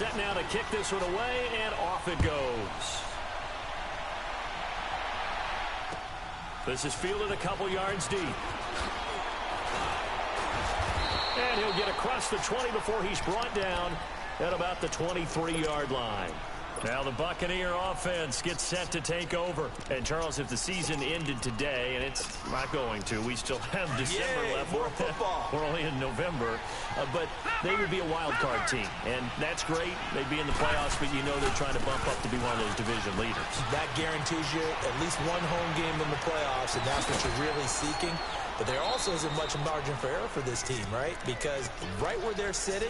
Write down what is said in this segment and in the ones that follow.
set now to kick this one away, and off it goes. This is fielded a couple yards deep. And he'll get across the 20 before he's brought down at about the 23-yard line. Now the Buccaneer offense gets set to take over. And, Charles, if the season ended today, and it's not going to, we still have December left. More football. We're only in November. But they would be a wild card team. And that's great. They'd be in the playoffs, but you know they're trying to bump up to be one of those division leaders. That guarantees you at least one home game in the playoffs, and that's what you're really seeking. But there also isn't much margin for error for this team, right? Because right where they're sitting,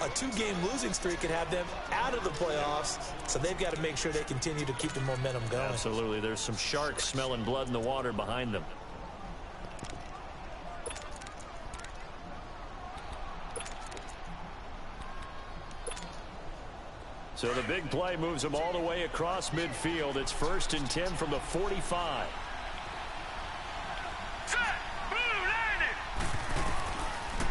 a two-game losing streak could have them out of the playoffs, so they've got to make sure they continue to keep the momentum going. Absolutely. There's some sharks smelling blood in the water behind them. So the big play moves them all the way across midfield. It's 1st and 10 from the 45.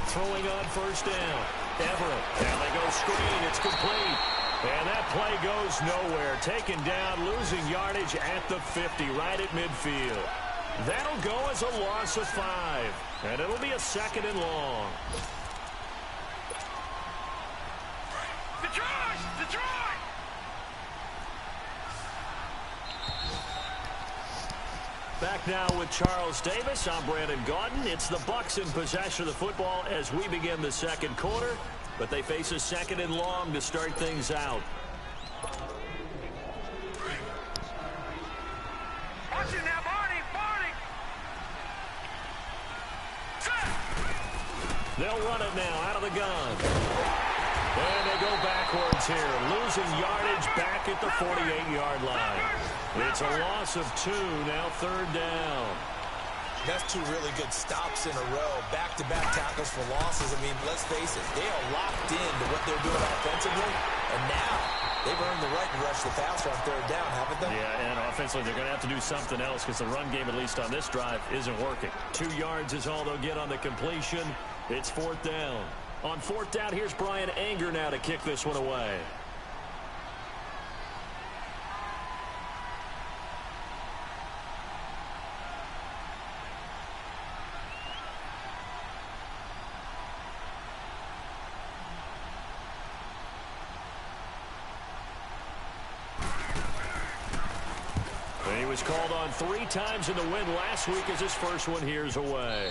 Throwing on 1st down. Everett. Now they go screen. It's complete. And that play goes nowhere. Taken down, losing yardage at the 50, right at midfield. That'll go as a loss of 5. And it'll be a 2nd and long. Detroit! Back now with Charles Davis. I'm Brandon Gaudin. It's the Bucs in possession of the football as we begin the 2nd quarter. But they face a 2nd and long to start things out. Watch it now, Barney! They'll run it now out of the gun. And they go backwards here, losing yardage back at the 48-yard line. It's a loss of 2, now 3rd down. That's 2 really good stops in a row. Back-to-back tackles for losses. I mean, let's face it, they are locked into what they're doing offensively, and now they've earned the right to rush the passer on 3rd down, haven't they? Yeah, and offensively, they're going to have to do something else because the run game, at least on this drive, isn't working. 2 yards is all they'll get on the completion. It's 4th down. On 4th down, here's Brian Anger now to kick this one away. He was called on 3 times in the win last week as his first one here's away.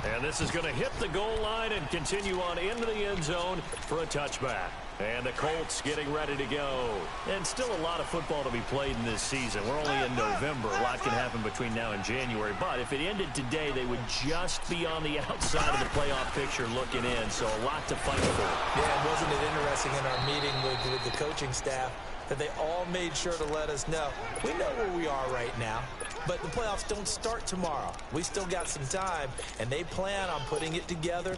And this is going to hit the goal line and continue on into the end zone for a touchback. And the Colts getting ready to go. And still a lot of football to be played in this season. We're only in November. A lot can happen between now and January. But if it ended today, they would just be on the outside of the playoff picture looking in. So a lot to fight for. Yeah, wasn't it interesting in our meeting with the coaching staff that they all made sure to let us know. We know where we are right now, but the playoffs don't start tomorrow. We still got some time, and they plan on putting it together,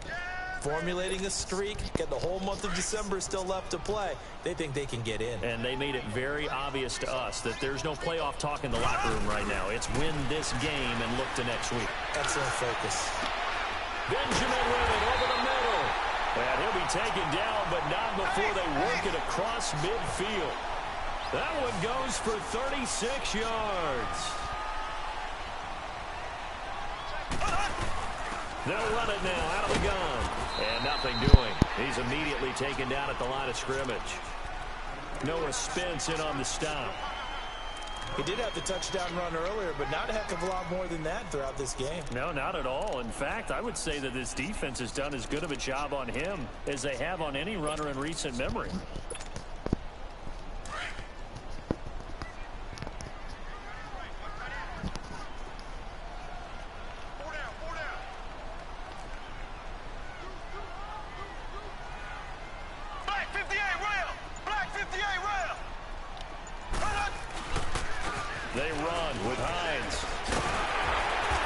formulating a streak, get the whole month of December still left to play. They think they can get in. And they made it very obvious to us that there's no playoff talk in the locker room right now. It's win this game and look to next week. Excellent focus. Benjamin with it over the middle. And he'll be taken down, but not before they work it across midfield. That one goes for 36 yards. They'll run it now out of the gun. And nothing doing. He's immediately taken down at the line of scrimmage. Noah Spence in on the stop. He did have the touchdown run earlier, but not a heck of a lot more than that throughout this game. No, not at all. In fact, I would say that this defense has done as good of a job on him as they have on any runner in recent memory. They run with Hines.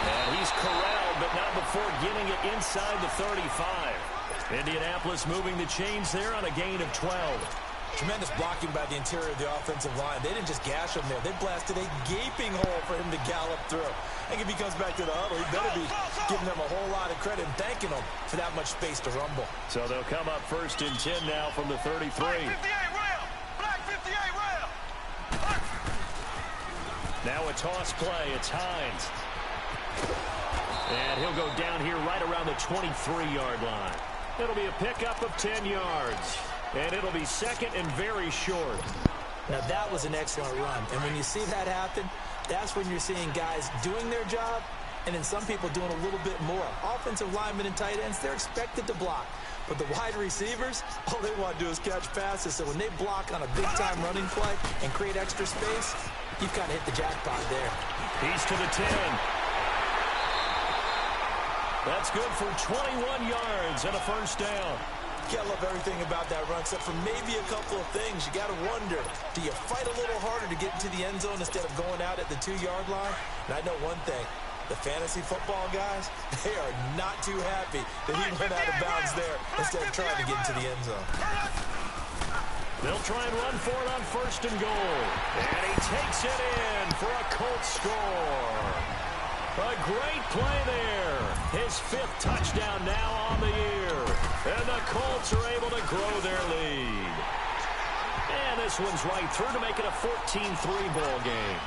And he's corralled, but not before getting it inside the 35. Indianapolis moving the chains there on a gain of 12. Tremendous blocking by the interior of the offensive line. They didn't just gash him there. They blasted a gaping hole for him to gallop through. I think if he comes back to the huddle, he better be giving them a whole lot of credit and thanking them for that much space to rumble. So they'll come up 1st and 10 now from the 33. Black 58 rail. Black 58 rail. Now a toss play. It's Hines. And he'll go down here right around the 23-yard line. It'll be a pickup of 10 yards. And it'll be 2nd and very short. Now, that was an excellent run. And when you see that happen, that's when you're seeing guys doing their job and then some people doing a little bit more. Offensive linemen and tight ends, they're expected to block. But the wide receivers, all they want to do is catch passes. So when they block on a big-time running play and create extra space, you've kind of hit the jackpot there. He's to the 10. That's good for 21 yards and a 1st down. Can't love everything about that run, except for maybe a couple of things. You got to wonder, do you fight a little harder to get into the end zone instead of going out at the 2-yard line? And I know one thing, the fantasy football guys, they are not too happy that he went out of bounds there instead of trying to get into the end zone. They'll try and run for it on 1st and goal. And he takes it in for a Colts score. A great play there. His 5th touchdown now on the year. And the Colts are able to grow their lead. And this one's right through to make it a 14-3 ball game.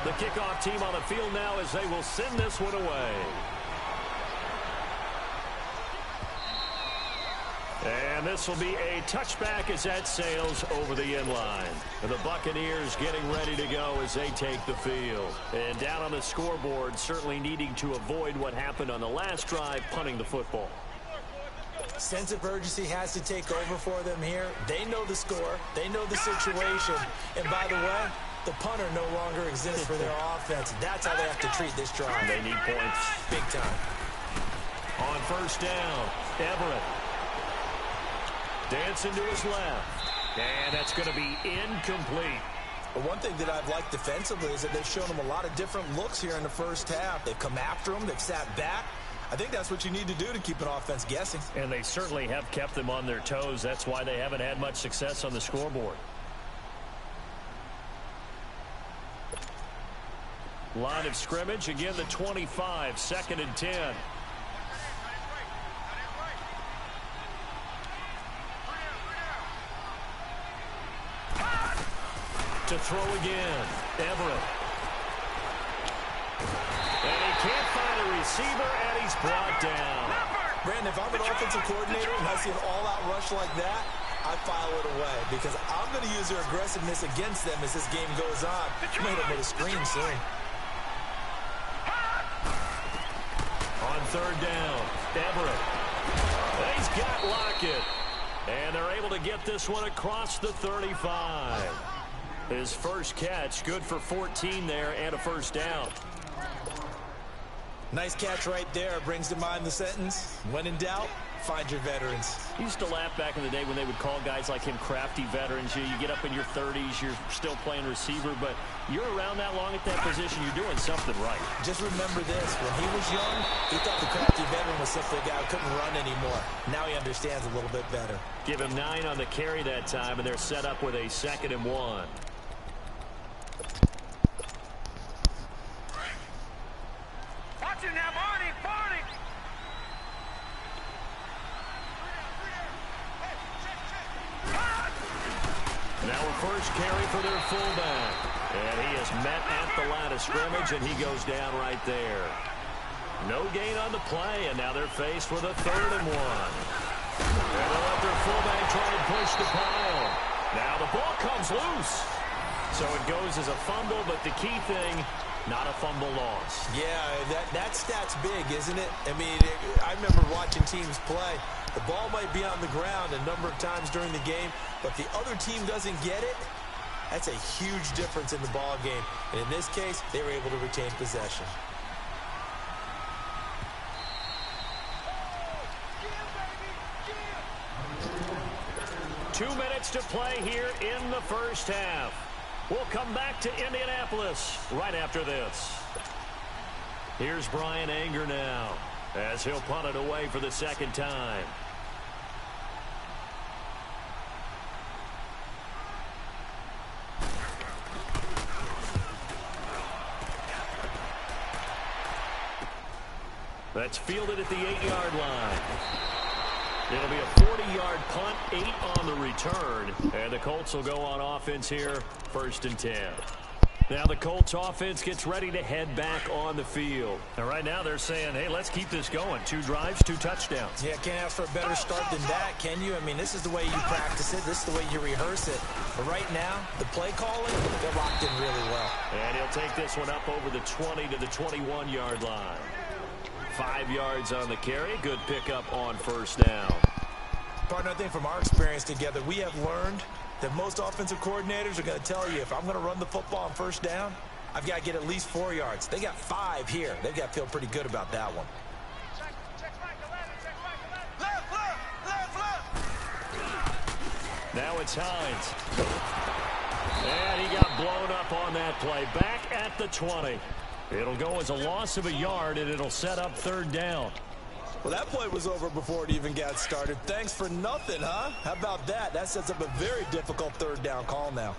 The kickoff team on the field now as they will send this one away. And this will be a touchback as that sails over the end line. And the Buccaneers getting ready to go as they take the field. And down on the scoreboard, certainly needing to avoid what happened on the last drive, punting the football. Sense of urgency has to take over for them here. They know the score. They know the situation. And by the way, the punter no longer exists for their offense. That's how they have to treat this drive. They need points. Big time. On 1st down, Everett. Dancing to his left. And that's going to be incomplete. But one thing that I've liked defensively is that they've shown them a lot of different looks here in the 1st half. They've come after them. They've sat back. I think that's what you need to do to keep an offense guessing. And they certainly have kept them on their toes. That's why they haven't had much success on the scoreboard. Line of scrimmage, again the 25, 2nd and 10. To throw again, Everett. And he can't find a receiver, and he's brought down. Brandon, if I'm an offensive coordinator and I see an all-out rush like that, I file it away because I'm going to use their aggressiveness against them as this game goes on. Made them with a screen soon. On 3rd down, Everett. He's got Lockett. And they're able to get this one across the 35. His 1st catch, good for 14 there and a 1st down. Nice catch right there. Brings to mind the sentence, when in doubt, find your veterans. He used to laugh back in the day when they would call guys like him crafty veterans. You get up in your 30s, you're still playing receiver, but you're around that long at that position, you're doing something right. Just remember this, when he was young, he thought the crafty veteran was simply a guy who couldn't run anymore. Now he understands a little bit better. Give him 9 on the carry that time, and they're set up with a 2nd and 1. Watch him now, Barney, Barney. Now a 1st carry for their fullback. And he is met at the line of scrimmage, and he goes down right there. No gain on the play, and now they're faced with a 3rd and 1. And they'll let their fullback try and push the pile. Now the ball comes loose. So it goes as a fumble, but the key thing, not a fumble loss. Yeah, that stat's big, isn't it? I mean, I remember watching teams play. The ball might be on the ground a number of times during the game, but if the other team doesn't get it, that's a huge difference in the ball game. And in this case, they were able to retain possession. Two minutes to play here in the 1st half. We'll come back to Indianapolis right after this. Here's Brian Anger now as he'll punt it away for the 2nd time. That's fielded at the 8-yard line. It'll be a 40-yard punt, 8 on the return. And the Colts will go on offense here, 1st and 10. Now the Colts offense gets ready to head back on the field. And right now they're saying, hey, let's keep this going. 2 drives, 2 touchdowns. Yeah, can't ask for a better start than that, can you? I mean, this is the way you practice it. This is the way you rehearse it. But right now, the play calling, they're locked in really well. And he'll take this one up over the 20 to the 21-yard line. 5 yards on the carry. Good pickup on 1st down. Partner, I think from our experience together, we have learned that most offensive coordinators are going to tell you, if I'm going to run the football on 1st down, I've got to get at least 4 yards. They got 5 here. They've got to feel pretty good about that one. Now it's Hines. And he got blown up on that play. Back at the 20. It'll go as a loss of a yard, and it'll set up 3rd down. Well, that play was over before it even got started. Thanks for nothing, huh? How about that? That sets up a very difficult 3rd down call now.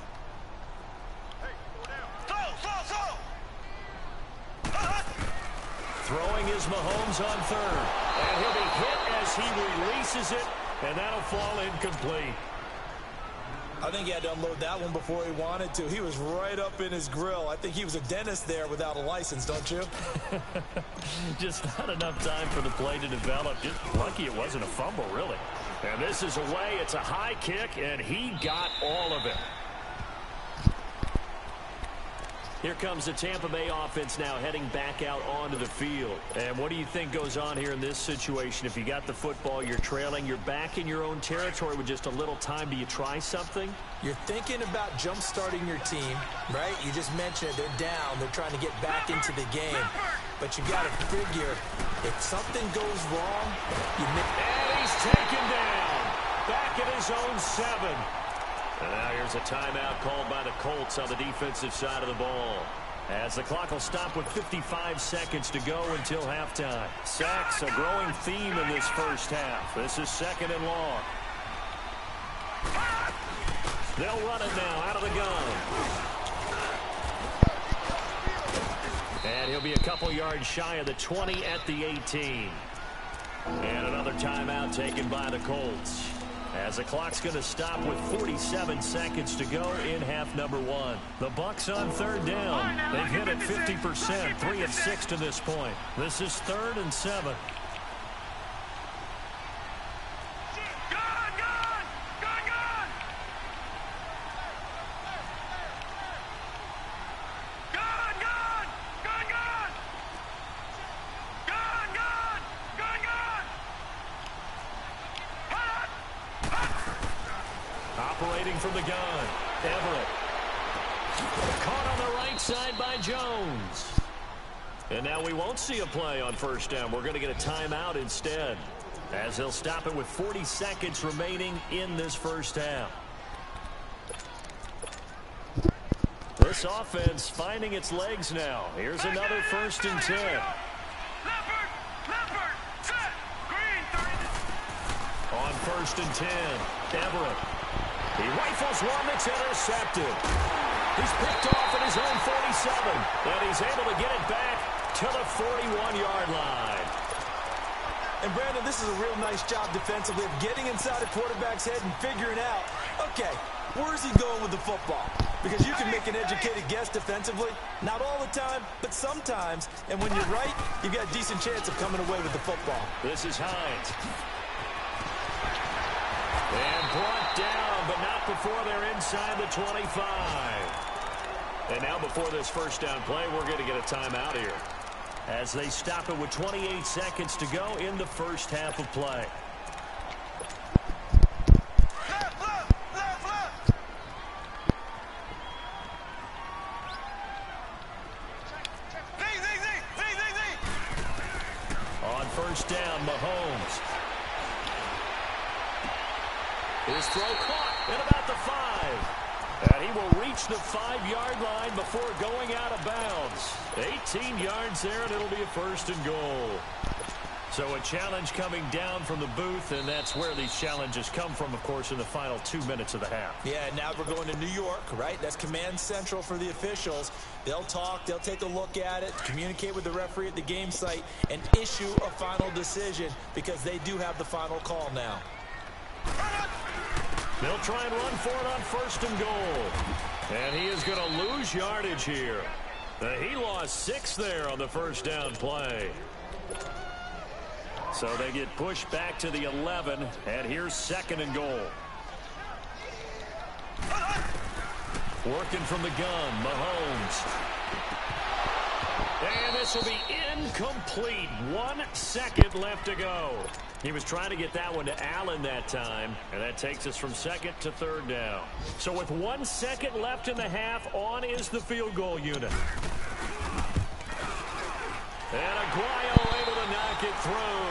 Throwing is Mahomes on 3rd. And he'll be hit as he releases it, and that'll fall incomplete. I think he had to unload that one before he wanted to. He was right up in his grill. I think he was a dentist there without a license, don't you? Just not enough time for the play to develop. Just lucky it wasn't a fumble, really. And this is away. It's a high kick, and he got all of it. Here comes the Tampa Bay offense now heading back out onto the field. And what do you think goes on here in this situation? If you got the football, you're trailing, you're back in your own territory with just a little time. Do you try something? You're thinking about jump-starting your team, right? You just mentioned it. They're down. They're trying to get back into the game. But you got to figure, if something goes wrong, you miss. And he's taken down. Back at his own 7. And now here's a timeout called by the Colts on the defensive side of the ball. As the clock will stop with 55 seconds to go until halftime. Sacks, a growing theme in this 1st half. This is 2nd and long. They'll run it now out of the gun. And he'll be a couple yards shy of the 20 at the 18. And another timeout taken by the Colts. As the clock's going to stop with 47 seconds to go in half number 1. The Bucs on 3rd down. They've hit it 50%, 3 of 6 to this point. This is 3rd and 7. Operating from the gun, Everett. Caught on the right side by Jones. And now we won't see a play on 1st down. We're going to get a timeout instead, as they'll stop it with 40 seconds remaining in this 1st half. This offense finding its legs now. Here's another 1st and 10. On 1st and 10, Everett. He rifles one that's intercepted. He's picked off at his own 47, and he's able to get it back to the 41-yard line. And, Brandon, this is a real nice job defensively of getting inside a quarterback's head and figuring out, okay, where's he going with the football? Because you can make an educated guess defensively. Not all the time, but sometimes. And when you're right, you've got a decent chance of coming away with the football. This is Hines. And brought down, but not before they're inside the 25. And now before this 1st down play, we're going to get a timeout here, as they stop it with 28 seconds to go in the 1st half of play. On 1st down, Mahomes. His throw caught at about the 5. And he will reach the 5-yard line before going out of bounds. 18 yards there, and it'll be a 1st and goal. So a challenge coming down from the booth, and that's where these challenges come from, of course, in the final 2 minutes of the half. Yeah, now we're going to New York, right? That's command central for the officials. They'll talk, they'll take a look at it, communicate with the referee at the game site, and issue a final decision because they do have the final call now. They'll try and run for it on first and goal. And he is going to lose yardage here. He lost 6 there on the first down play. So they get pushed back to the 11, and here's second and goal. Working from the gun, Mahomes. And this will be incomplete. 1 second left to go. He was trying to get that one to Allen that time, and that takes us from second to third down. So with 1 second left in the half, on is the field goal unit. And Aguayo able to knock it through.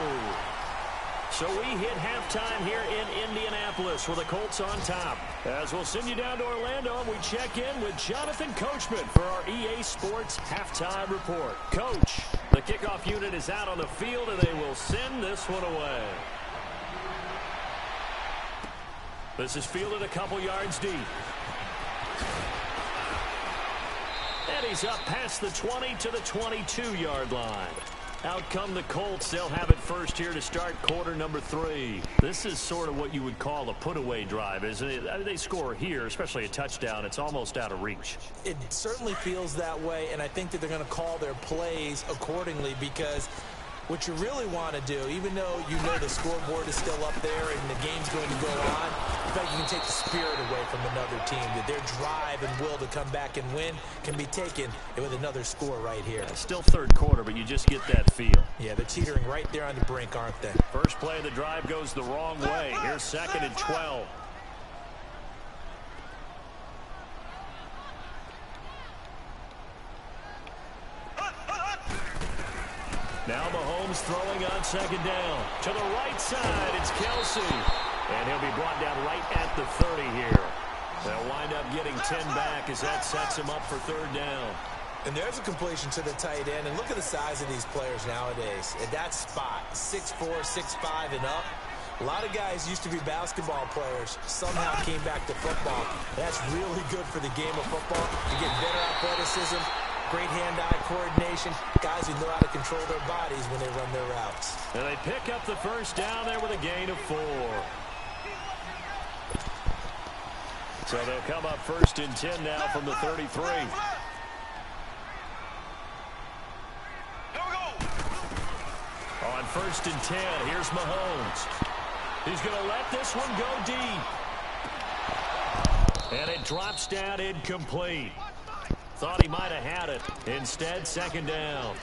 So we hit halftime here in Indianapolis with the Colts on top. As we'll send you down to Orlando, and we check in with Jonathan Coachman for our EA Sports Halftime Report. Coach, the kickoff unit is out on the field, and they will send this one away. This is fielded a couple yards deep. And he's up past the 20 to the 22-yard line. Out come the Colts. They'll have it first here to start quarter number 3. This is sort of what you would call a put-away drive, isn't it? I mean, they score here, especially a touchdown. It's almost out of reach. It certainly feels that way, and I think that they're going to call their plays accordingly because what you really want to do, even though you know the scoreboard is still up there and the game's going to go on, in fact, you can take the spirit away from another team. That their drive and will to come back and win can be taken with another score right here. Yeah, still third quarter, but you just get that feel. Yeah, they're teetering right there on the brink, aren't they? First play of the drive goes the wrong way. Here's second and 12. Now Mahomes throwing on second down. To the right side, it's Kelsey. And he'll be brought down right at the 30 here. They'll wind up getting 10 back as that sets him up for third down. And there's a completion to the tight end. And look at the size of these players nowadays. At that spot, 6'4", 6'5", and up. A lot of guys used to be basketball players, somehow came back to football. That's really good for the game of football. You get better athleticism, great hand-eye coordination, guys who know how to control their bodies when they run their routes. And they pick up the first down there with a gain of 4. So they'll come up first and 10 now from the 33. On first and 10, here's Mahomes. He's going to let this one go deep. And it drops down incomplete. Thought he might have had it. Instead, second down.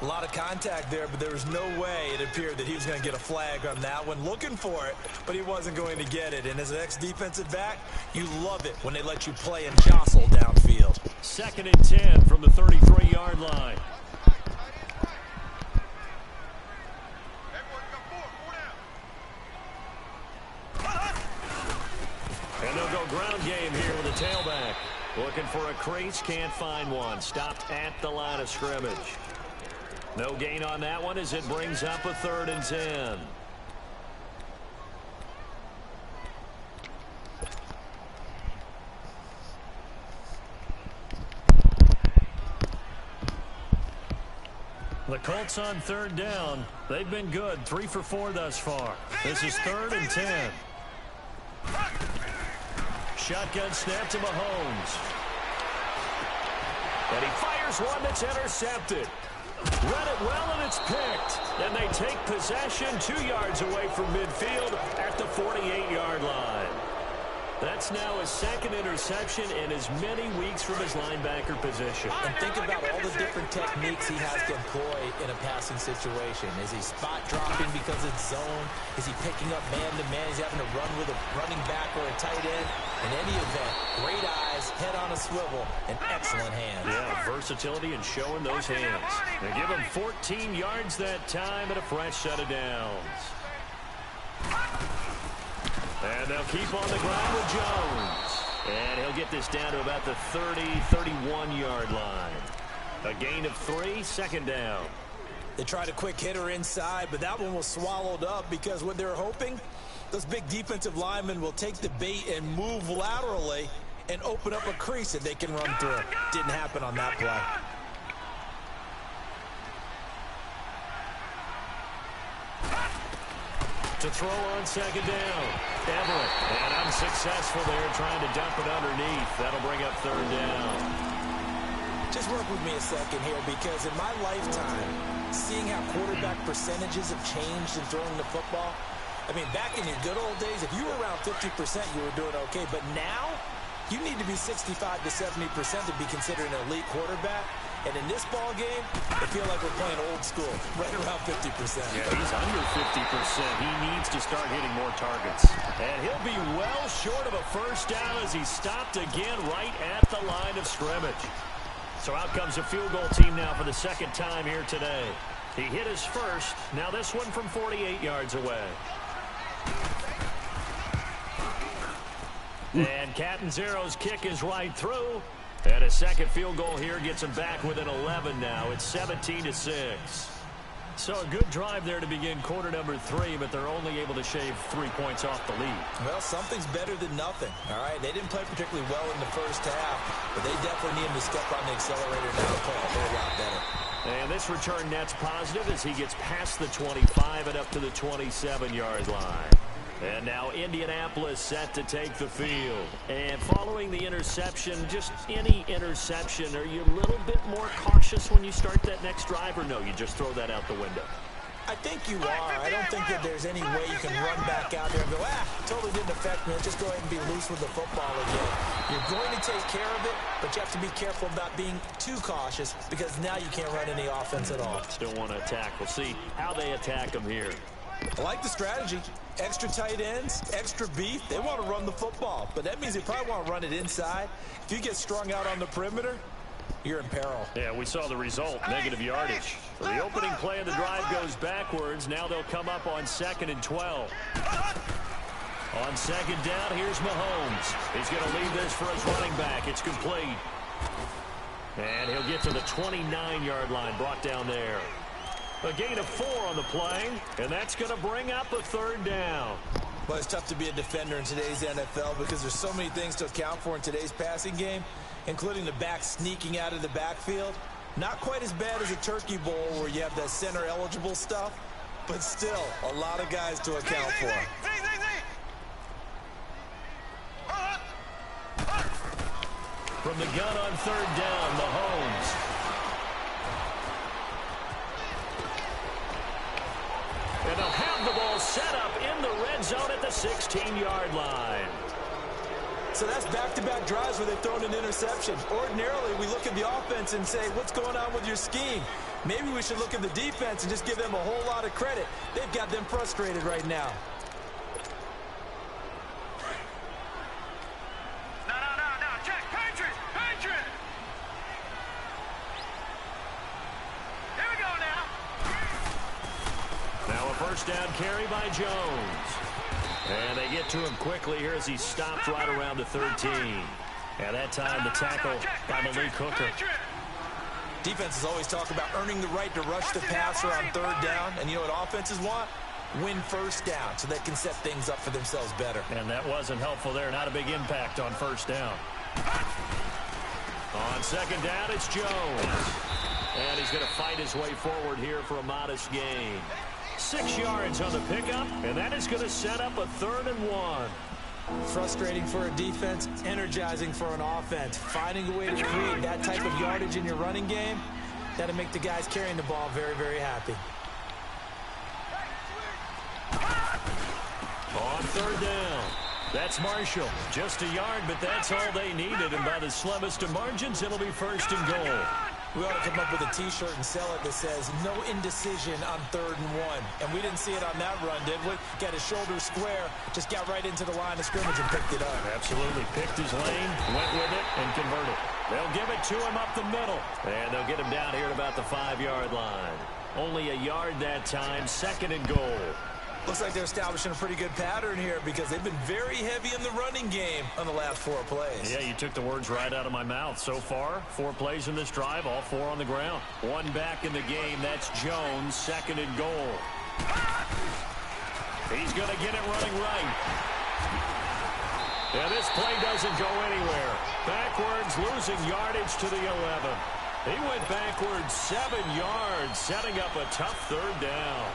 A lot of contact there, but there was no way it appeared that he was going to get a flag on that one. Looking for it, but he wasn't going to get it. And as an ex-defensive back, you love it when they let you play and jostle downfield. Second and 10 from the 33-yard line. And they'll go ground game here with a tailback. Looking for a crease, can't find one. Stopped at the line of scrimmage. No gain on that one as it brings up a third and 10. The Colts on third down. They've been good. 3 for 4 thus far. This is third and 10. Shotgun snap to Mahomes. And he fires one that's intercepted. Read it well, and it's picked. And they take possession 2 yards away from midfield at the 48-yard line. That's now his second interception in as many weeks from his linebacker position. And think about all the different techniques he has to employ in a passing situation. Is he spot dropping because it's zone? Is he picking up man-to-man? Is he having to run with a running back or a tight end? In any event, great eyes, head on a swivel, and excellent hands. Yeah, versatility and showing those hands. They give him 14 yards that time and a fresh set of downs. And they'll keep on the ground with Jones. And he'll get this down to about the 30, 31-yard line. A gain of 3, second down. They tried a quick hitter inside, but that one was swallowed up because what they're hoping, those big defensive linemen will take the bait and move laterally and open up a crease that they can run through. Didn't happen on that play. To throw on second down, Everett. And unsuccessful there, trying to dump it underneath. That'll bring up third down. Just work with me a second here, because in my lifetime, seeing how quarterback percentages have changed in throwing the football, I mean, back in your good old days, if you were around 50%, you were doing okay. But now, you need to be 65 to 70% to be considered an elite quarterback. And in this ball game, I feel like we're playing old school, right around 50%. Yeah, he's under 50%. He needs to start hitting more targets. And he'll be well short of a first down as he stopped again right at the line of scrimmage. So out comes a field goal team now for the second time here today. He hit his first. Now this one from 48 yards away. And Catanzaro's kick is right through. And a second field goal here gets him back within 11 now. It's 17-6. So a good drive there to begin quarter number 3, but they're only able to shave 3 points off the lead. Well, something's better than nothing, all right? They didn't play particularly well in the first half, but they definitely need him to step on the accelerator now to play a whole lot better. And this return net's positive as he gets past the 25 and up to the 27-yard line. And now Indianapolis set to take the field. And following the interception, just any interception, are you a little bit more cautious when you start that next drive, or no, you just throw that out the window? I think you are. I don't think that there's any way you can run back out there and go, totally didn't affect me. Just go ahead and be loose with the football again. You're going to take care of it, but you have to be careful about being too cautious, because now you can't run any offense at all. Still want to attack. We'll see how they attack them here. I like the strategy. Extra tight ends, extra beef. They want to run the football, but that means they probably want to run it inside. If you get strung out on the perimeter, you're in peril. Yeah, we saw the result, negative yardage. So the opening play of the drive goes backwards. Now they'll come up on 2nd and 12. On second down, here's Mahomes. He's going to lead this for his running back. It's complete. And he'll get to the 29-yard line, brought down there. A gain of 4 on the play, and that's going to bring up a third down. Well, it's tough to be a defender in today's NFL because there's so many things to account for in today's passing game, including the back sneaking out of the backfield. Not quite as bad as a turkey bowl where you have that center-eligible stuff, but still a lot of guys to account for. From the gun on third down, Mahomes. And they'll have the ball set up in the red zone at the 16-yard line. So that's back-to-back drives where they've thrown an interception. Ordinarily, we look at the offense and say, what's going on with your scheme? Maybe we should look at the defense and just give them a whole lot of credit. They've got them frustrated right now. No. Check. Patriots. Here we go now. Now a first down carry by Jones. And they get to him quickly here as he stopped right around the 13. And that time the tackle by Malik Hooker. Defenses always talk about earning the right to rush the passer on third down. And you know what offenses want? Win first down so they can set things up for themselves better. And that wasn't helpful there. Not a big impact on first down. On second down, it's Jones. And he's going to fight his way forward here for a modest gain. 6 yards on the pickup, and that is going to set up a 3rd and 1. Frustrating for a defense, energizing for an offense. Finding a way to create that type of yardage in your running game, that'll make the guys carrying the ball very, very happy. On third down, that's Marshall. Just a yard, but that's all they needed, and by the slimmest of margins, it'll be 1st and goal. We ought to come up with a T-shirt and sell it that says, no indecision on 3rd and 1. And we didn't see it on that run, did we? Got his shoulder square, just got right into the line of scrimmage and picked it up. Absolutely. Picked his lane, went with it, and converted. They'll give it to him up the middle. And they'll get him down here at about the 5-yard line. Only a yard that time, 2nd and goal. Looks like they're establishing a pretty good pattern here because they've been very heavy in the running game on the last 4 plays. Yeah, you took the words right out of my mouth. So far, 4 plays in this drive, all 4 on the ground. 1 back in the game. That's Jones, 2nd and goal. He's going to get it running right. Yeah, this play doesn't go anywhere. Backwards, losing yardage to the 11. He went backwards 7 yards, setting up a tough 3rd down.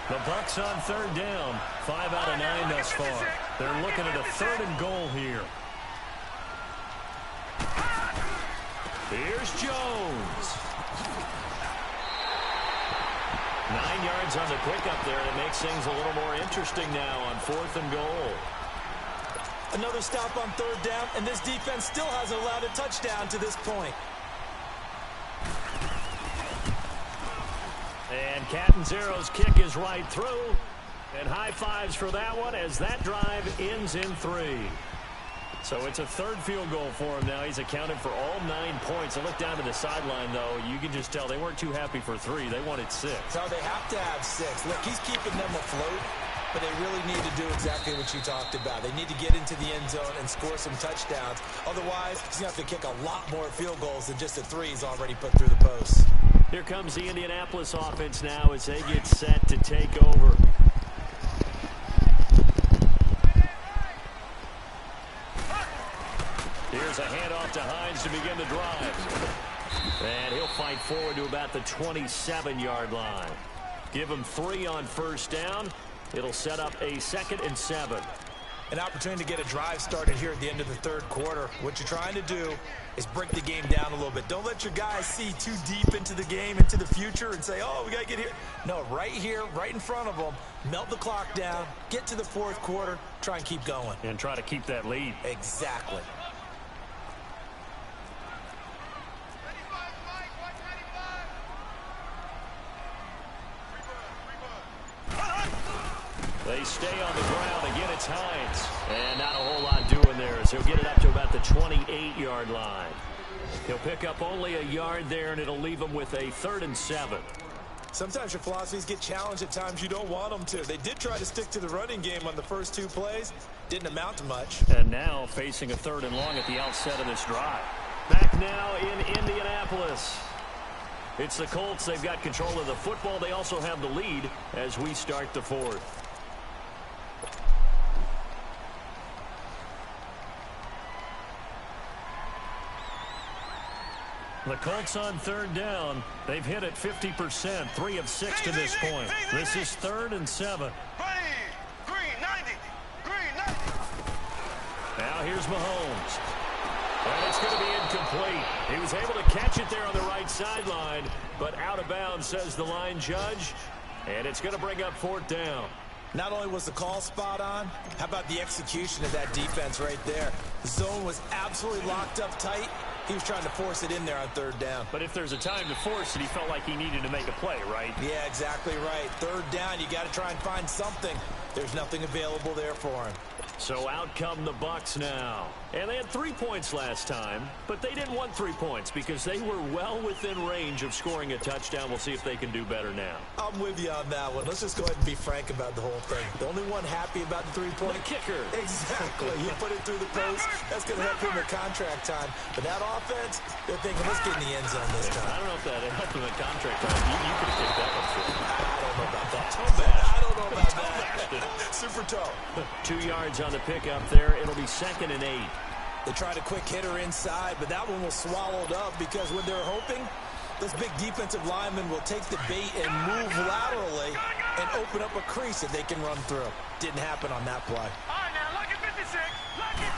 The Bucs on 3rd down. 5 out of 9 thus far. They're looking at a 3rd and goal here. Here's Jones. 9 yards on the pickup there, and it makes things a little more interesting now on 4th and goal. Another stop on 3rd down, and this defense still hasn't allowed a touchdown to this point. And Catanzero's kick is right through. And high fives for that one as that drive ends in 3. So it's a 3rd field goal for him now. He's accounted for all 9 points. I look down to the sideline, though. You can just tell they weren't too happy for 3. They wanted 6. No, they have to have 6. Look, he's keeping them afloat, but they really need to do exactly what you talked about. They need to get into the end zone and score some touchdowns. Otherwise, he's going to have to kick a lot more field goals than just the 3 he's already put through the posts. Here comes the Indianapolis offense now as they get set to take over. Here's a handoff to Hines to begin the drive. And he'll fight forward to about the 27-yard line. Give him 3 on 1st down. It'll set up a 2nd and 7. An opportunity to get a drive started here at the end of the 3rd quarter. What you're trying to do is break the game down a little bit. Don't let your guys see too deep into the game, into the future, and say, oh, we got to get here. No, right here, right in front of them, melt the clock down, get to the 4th quarter, try and keep going. And try to keep that lead. Exactly. They stay on the ground. Again, it's Hines. And not a whole lot doing there as he'll get it up to about the 28-yard line. He'll pick up only a yard there, and it'll leave him with a 3rd and 7. Sometimes your philosophies get challenged at times you don't want them to. They did try to stick to the running game on the first 2 plays. Didn't amount to much. And now facing a 3rd and long at the outset of this drive. Back now in Indianapolis. It's the Colts. They've got control of the football. They also have the lead as we start the 4th. The Colts on 3rd down. They've hit it 50%, 3 of 6 to this point. This is 3rd and 7. Now here's Mahomes. And it's going to be incomplete. He was able to catch it there on the right sideline, but out of bounds, says the line judge. And it's going to bring up 4th down. Not only was the call spot on, how about the execution of that defense right there? The zone was absolutely locked up tight. He was trying to force it in there on 3rd down. But if there's a time to force it, he felt like he needed to make a play, right? Yeah, exactly right. 3rd down, you got to try and find something. There's nothing available there for him. So out come the Bucs now. And they had 3 points last time, but they didn't want 3 points because they were well within range of scoring a touchdown. We'll see if they can do better now. I'm with you on that one. Let's just go ahead and be frank about the whole thing. The only one happy about the 3-point kicker. Exactly. He put it through the post. That's going to help him in contract time. But that offense, they're thinking, let's get in the end zone this time. I don't know if that helped him in contract time. You could have kicked that one through. I don't know about that. I don't know about that. Super toe. 2 yards on the pickup there. It'll be 2nd and 8. They tried a quick hitter inside, but that one was swallowed up because when they're hoping, those big defensive linemen will take the bait and move laterally and open up a crease that they can run through. Didn't happen on that play. All right, now, look at 56. Look it.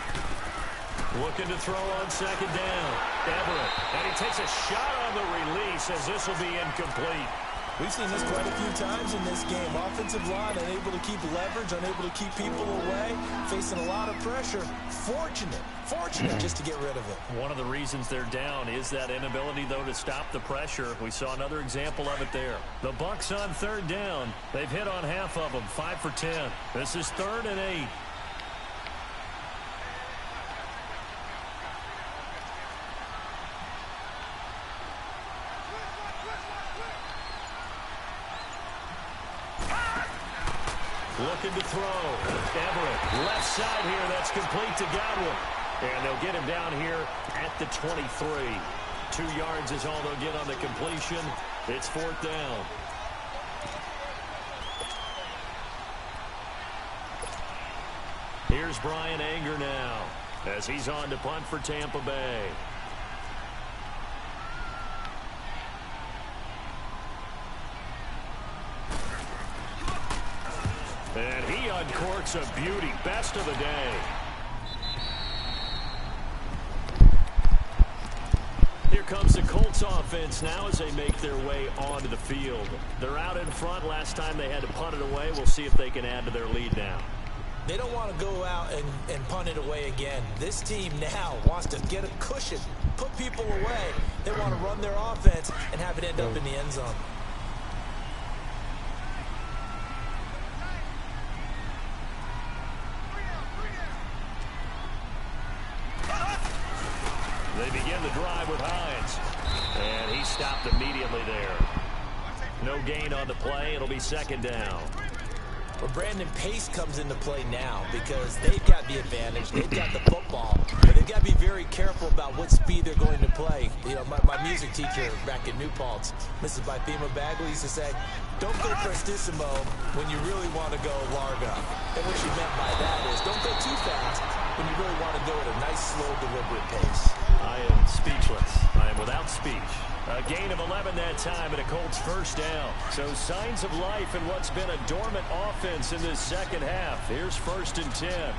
Looking to throw on 2nd down. Everett. And he takes a shot on the release as this will be incomplete. We've seen this quite a few times in this game. Offensive line unable to keep leverage, unable to keep people away, facing a lot of pressure. Fortunate just to get rid of it. One of the reasons they're down is that inability, though, to stop the pressure. We saw another example of it there. The Bucs on 3rd down. They've hit on half of them, 5 for 10. This is 3rd and 8. Looking to throw. Everett, left side here. That's complete to Godwin. And they'll get him down here at the 23. 2 yards is all they'll get on the completion. It's 4th down. Here's Brian Anger now as he's on to punt for Tampa Bay. And he uncorks a beauty. Best of the day. Here comes the Colts offense now as they make their way onto the field. They're out in front. Last time they had to punt it away. We'll see if they can add to their lead now. They don't want to go out and punt it away again. This team now wants to get a cushion, put people away. They want to run their offense and have it end up in the end zone. They begin the drive with Hines. And he stopped immediately there. No gain on the play. It'll be 2nd down. Well, Brandon, pace comes into play now because they've got the advantage. They've got the football. But they've got to be very careful about what speed they're going to play. You know, my music teacher back in New Paltz, Mrs. Bythema Bagley, used to say, don't go prestissimo when you really want to go largo. And what she meant by that is don't go too fast when you really want to go at a nice, slow, deliberate pace. I am speechless. I am without speech. A gain of 11 that time and a Colts 1st down. So signs of life in what's been a dormant offense in this 2nd half. Here's 1st and 10.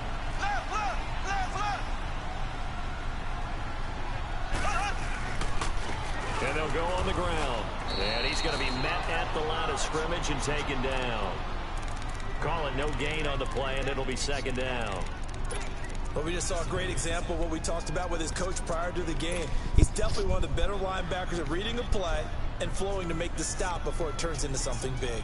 And they'll go on the ground. And he's going to be met at the line of scrimmage and taken down. Call it no gain on the play, and it'll be 2nd down. Well, we just saw a great example of what we talked about with his coach prior to the game. He's definitely one of the better linebackers at reading a play and flowing to make the stop before it turns into something big.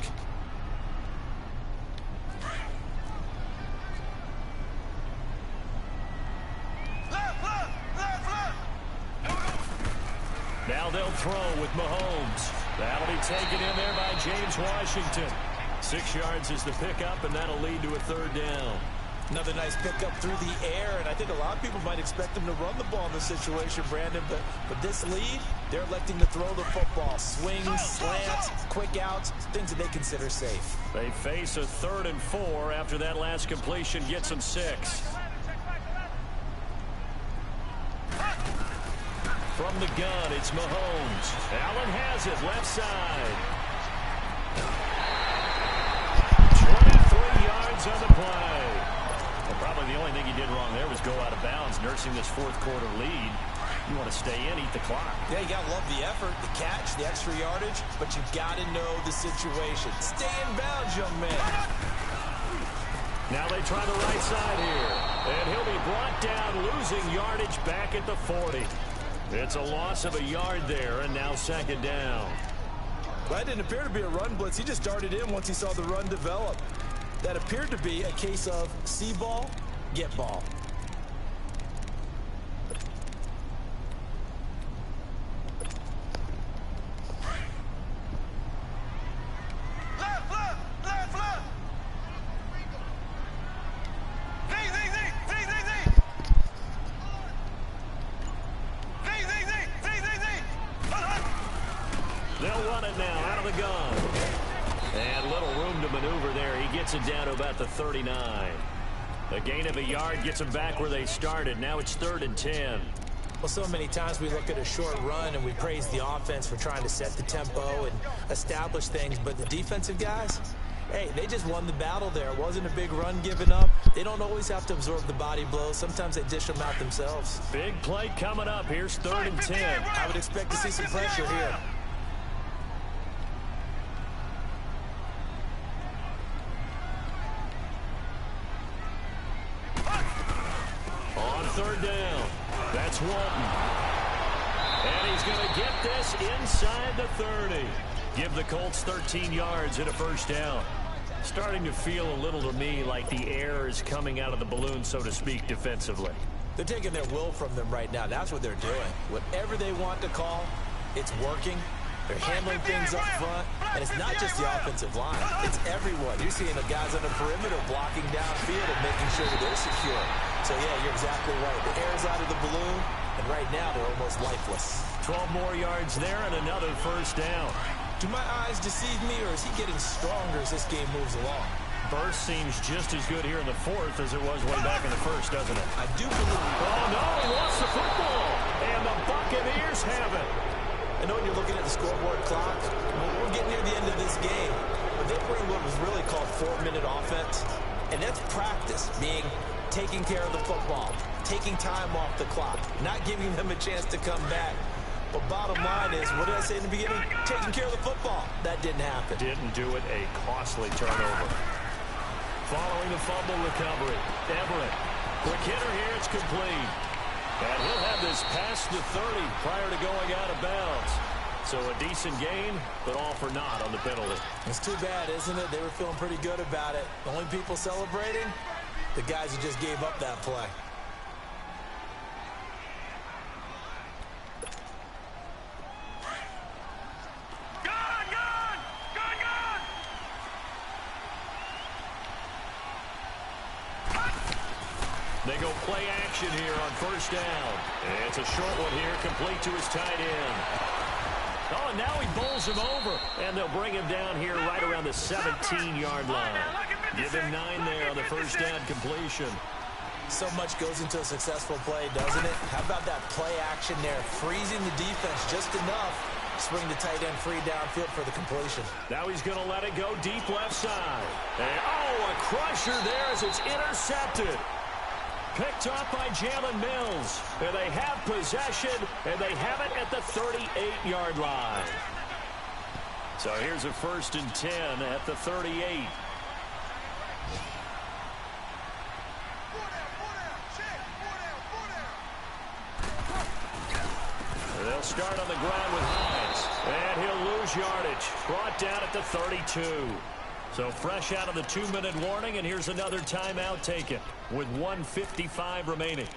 Now they'll throw with Mahomes. That'll be taken in there by James Washington. 6 yards is the pickup, and that'll lead to a 3rd down. Another nice pickup through the air, and I think a lot of people might expect him to run the ball in this situation, Brandon, but with this lead, they're electing to throw the football. Swings, slants, quick outs, things that they consider safe. They face a 3rd and 4 after that last completion gets them 6. From the gun, it's Mahomes. Allen has it, left side. 23 yards on the play. Well, probably the only thing he did wrong there was go out of bounds, nursing this 4th quarter lead. You want to stay in, eat the clock. Yeah, you got to love the effort, the catch, the extra yardage, but you got to know the situation. Stay in bounds, young man. Now they try the right side here. And he'll be brought down, losing yardage back at the 40. It's a loss of a yard there, and now 2nd down. Well, that didn't appear to be a run blitz. He just darted in once he saw the run develop. That appeared to be a case of see ball, get ball. They'll run it now out of the gun. And little room to maneuver there. He gets it down to about the 39. A gain of a yard gets them back where they started. Now it's 3rd and 10. Well, so many times we look at a short run and we praise the offense for trying to set the tempo and establish things. But the defensive guys, hey, they just won the battle there. It wasn't a big run given up. They don't always have to absorb the body blows. Sometimes they dish them out themselves. Big play coming up. Here's 3rd and 10. I would expect to see some pressure here. On 3rd down, that's Walton. And he's going to get this inside the 30. Give the Colts 13 yards and a 1st down. Starting to feel a little to me like the air is coming out of the balloon, so to speak, defensively. They're taking their will from them right now. That's what they're doing. Whatever they want to call, it's working. They're handling things up front, and it's not just the offensive line. It's everyone. You're seeing the guys on the perimeter blocking downfield and making sure that they're secure. So, yeah, you're exactly right. The air's out of the balloon, and right now they're almost lifeless. 12 more yards there and another first down. Do my eyes deceive me, or is he getting stronger as this game moves along? Burst seems just as good here in the fourth as it was way back in the first, doesn't it? I do believe... Oh, no, he lost the football. And the Buccaneers have it. I know when you're looking at the scoreboard clock, we're getting near the end of this game, but they bring what was really called 4-minute offense, and that's practice, being taking care of the football, taking time off the clock, not giving them a chance to come back. But bottom line is, what did I say in the beginning? Taking care of the football. That didn't happen. Didn't do it. A costly turnover. Following the fumble recovery, Everett. Quick hitter here. It's complete. And he'll have this past the 30 prior to going out of bounds. So a decent gain, but all for naught on the penalty. It's too bad, isn't it? They were feeling pretty good about it. The only people celebrating, the guys who just gave up that play. They go play action here on first down. And it's a short one here, complete to his tight end. Oh, and now he bowls him over. And they'll bring him down here right around the 17-yard line. Give him 9 there on the first down completion. So much goes into a successful play, doesn't it? How about that play action there? Freezing the defense just enough. Swing the tight end free downfield for the completion. Now he's going to let it go deep left side. And, oh, a crusher there as it's intercepted. Picked off by Jalen Mills. And they have possession, and they have it at the 38-yard line. So here's a 1st and 10 at the 38. They'll start on the ground with Hines. And he'll lose yardage. Brought down at the 32. So fresh out of the 2-minute warning, and here's another timeout taken with 1:55 remaining.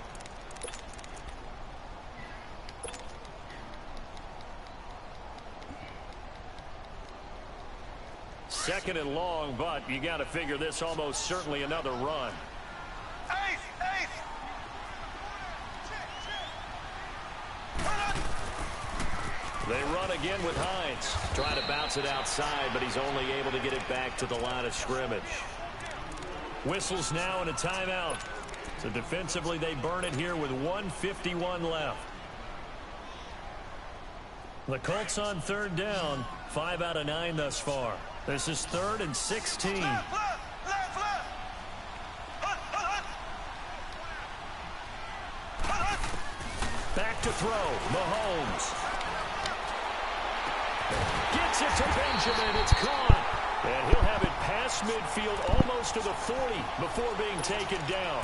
Second and long, but you got to figure this almost certainly another run. They run again with Hines. Trying to bounce it outside, but he's only able to get it back to the line of scrimmage. Whistles now and a timeout. So defensively, they burn it here with 1:51 left. The Colts on third down, 5 out of 9 thus far. This is 3rd and 16. Back to throw, Mahomes. Gets it to Benjamin. It's caught. And he'll have it past midfield almost to the 40 before being taken down.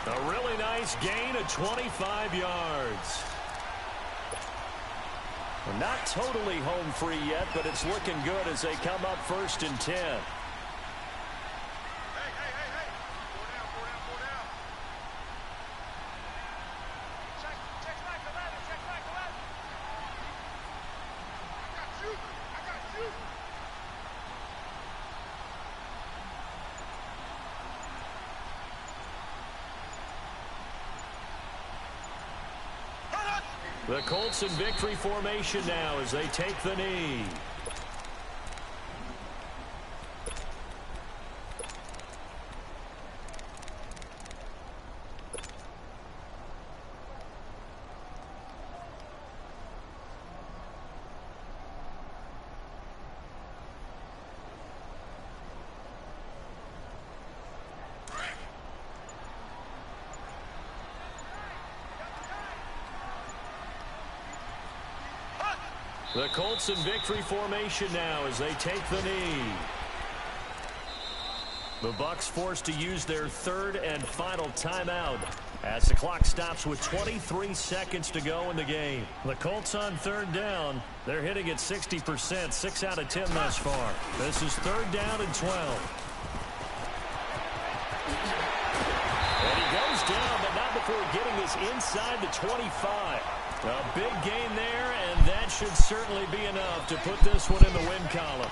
A really nice gain of 25 yards. Well, not totally home free yet, but it's looking good as they come up 1st and 10. The Colts in victory formation now as they take the knee. The Colts in victory formation now as they take the knee. The Bucs forced to use their 3rd and final timeout as the clock stops with 23 seconds to go in the game. The Colts on 3rd down. They're hitting at 60%, 6 out of 10 thus far. This is 3rd down and 12. And he goes down, but not before getting this inside the 25. A big gain there, and that should certainly be enough to put this one in the win column.